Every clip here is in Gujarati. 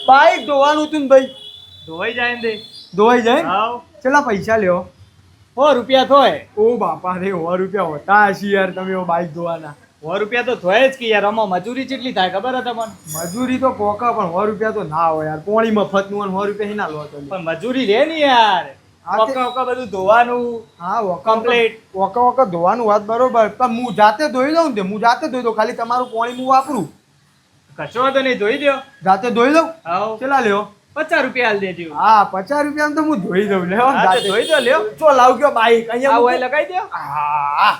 બાઈક ધોવાનું હતું ને ભાઈ. ધોવાઈ જાય ને દે. ધોવાઈ જાય? હાવ કેટલા પૈસા લ્યો? 100 રૂપિયા થોય. ઓ બાપા રે, 100 રૂપિયા હોતા હશે યાર તમે બાઈક ધોવાના. 100 રૂપિયા તો થોય જ કે યાર. આમાં મજૂરી કેટલી થાય ખબર હે તમને? મજૂરી તો પોકા પણ 100 રૂપિયા તો ના હોય યાર. પોણી મફતનું અને 100 રૂપિયા ના લો તમે. પણ મજૂરી રે ને યાર. વકા વકા બધું ધોવાનું. હા, વકા કમ્પ્લીટ. વકા ધોવાનું વાત બરોબર. પણ હું જાતે ધોઈ દઉં ને, હું જાતે ધોઈ દઉં. ખાલી તમારું પાણી હું વાપરું. કશો વાંધો નહીં, ધોઈ દો. જાતે ધોઈ દઉં. હાવ કેટલા લ્યો? 50 રૂપિયા હાલ દેજો. હા, 50 રૂપિયા તો હું ધોઈ દઉં. લેવો હા, તો ધોઈ દો લ્યો. ચો લાવ ગયો બાઈક અહીંયા આ મૂકી. ઓય લગાઈ દો. હા,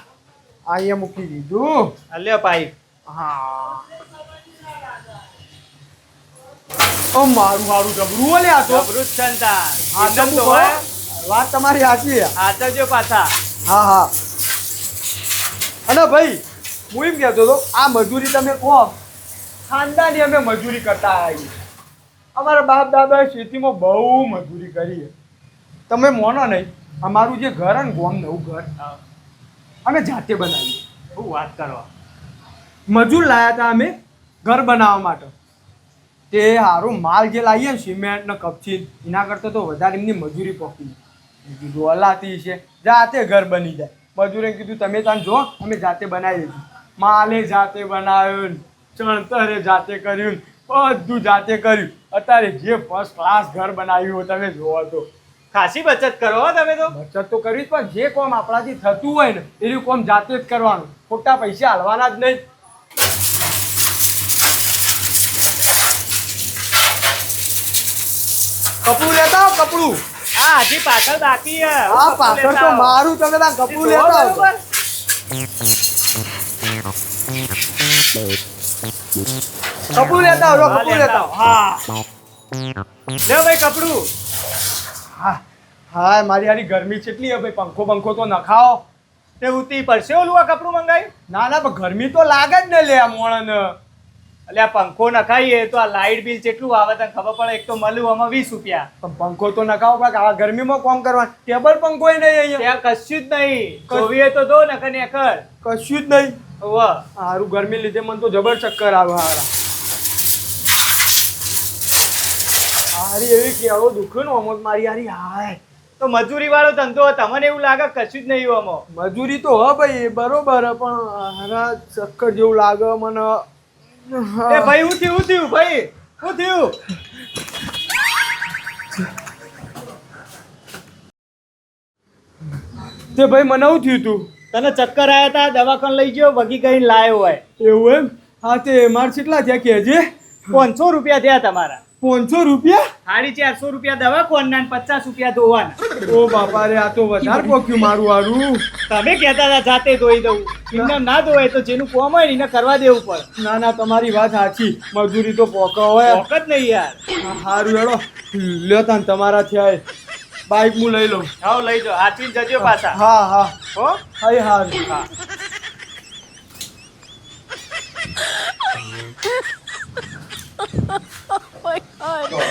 અહીંયા મૂકી દીધું. આ લ્યો પાઇપ. હા. ઓ મારું જબરું ઓલે આ તો. જબરું જ છે ને તાર. હા, એકદમ જબરું ધોવાય. વાત તમારી સાચી છે. હાચવજો પાછા. હા હા. અને ભાઈ હું એમ કહેતો હતો, આ મજૂરી તમે કહો, ખાનદાની અમે મજૂરી કરતા આવી. અમારા બાપ દાદાએ ખેતીમાં બહુ મજૂરી કરી છે. તમે મોનો નહીં, અમારું જે ઘર ને ગોમ નવું ઘર અમે જાતે બનાવ્યું. શું વાત કરો. મજૂર લાયા હતા અમે ઘર બનાવવા માટે. તે સારું માલ જે લાવીએ ને, સિમેન્ટ ને કપચી, એના કરતાં તો વધારે એમની મજૂરી પકડી. કીધું હલાતી છે, જાતે ઘર બની જાય. મજૂરે કીધું તમે ત્યાં જો, અમે જાતે બનાવી દીધું. માલે જાતે બનાવ્યું, ચણતરે જાતે કર્યું, બધું જાતે કર્યું. અત્યારે જે ફર્સ્ટ ક્લાસ ઘર બનાવ્યું તમે જોવો તો. ખાસી બચત કરો હો તમે તો. બચત તો કરવી જ, પણ જે કામ આપણાથી થતું હોય ને એનું કામ જાતે જ કરવાનું. ખોટા પૈસા હાલવાના જ નહીં. કપડું લેતા આવો, કપડું. આ હજી પાછળ બાકી હે. હા, પાછળ તો મારું, તમે ત્યાં કપડું લેતા આવો. બરોબર. કપડું લેતા આવો, કપડું લેતા આવો. હા. લે ભાઈ કપડું. હા હા, મારી યારી ગરમી કેટલી હે ભાઈ. પંખો બંખો તો નખાવો. તે ઉતી પડશે ઓલું આ કપડું મંગાવ્યું. ના ના, પણ ગરમી તો લાગે જ ને લે આ મોણને. એટલે આ પંખો નખાઈએ તો આ લાઇટ બિલ કેટલું આવે તને ખબર પડે? એક તો મળ્યું આમાં 20 રૂપિયા. પણ પંખો તો નખાવો, પણ આ ગરમીમાં કામ કરવાનું. ટેબલ પંખો નહીં અહીંયા. ત્યાં કશું જ નહીં. જોઈએ તો દો ને કને કર. કશું જ નહીં. વાહ. હારું ગરમી લીધે મને તો જબર ચક્કર આવે. હારી એવી કેવો દુખે ને અમોદ મારી હારી. હાય, તો મજૂરી વાળો ધંધો તમને એવું લાગે કશું જ નહીં આમાં. મજૂરી તો હ ભાઈ બરોબર હે, પણ હારા ચક્કર જેવું લાગે મને. એ ભાઈ હું થયું ભાઈ? શું થયું? તે ભાઈ મને શું થયું તું? તને ચક્કર આયા તા, દવાખાને લઈ ગયો, વગી કઈ લાયો હોય. એવું એમ? હા, તે મારે કેટલા થયા કહેજે? 500 રૂપિયા થયા તમારા. 500 રૂપિયા? 450 રૂપિયા દવાખાના ને 50 રૂપિયા ધોવાના. ઓ બાપા રે, આ તો વધારે પોક્યું મારું હારું. તમે કહેતા હતા જાતે ધોઈ દઉં. એમને ના ધોવાય તો જેનું કોમ હોય ને એને કરવા દેવું પડે. ના ના, તમારી વાત સાચી. મજૂરી તો પોકા હોય. વખત નહીં યાર. હારું હેડો લ્યો તાન તમારા થયા. બાઈક હું લઈ લઉં. હાવ લઈ જાઓ. હાચવીને જજો પાછા. હા હા. હો. હા હારું. હા. Oh my god.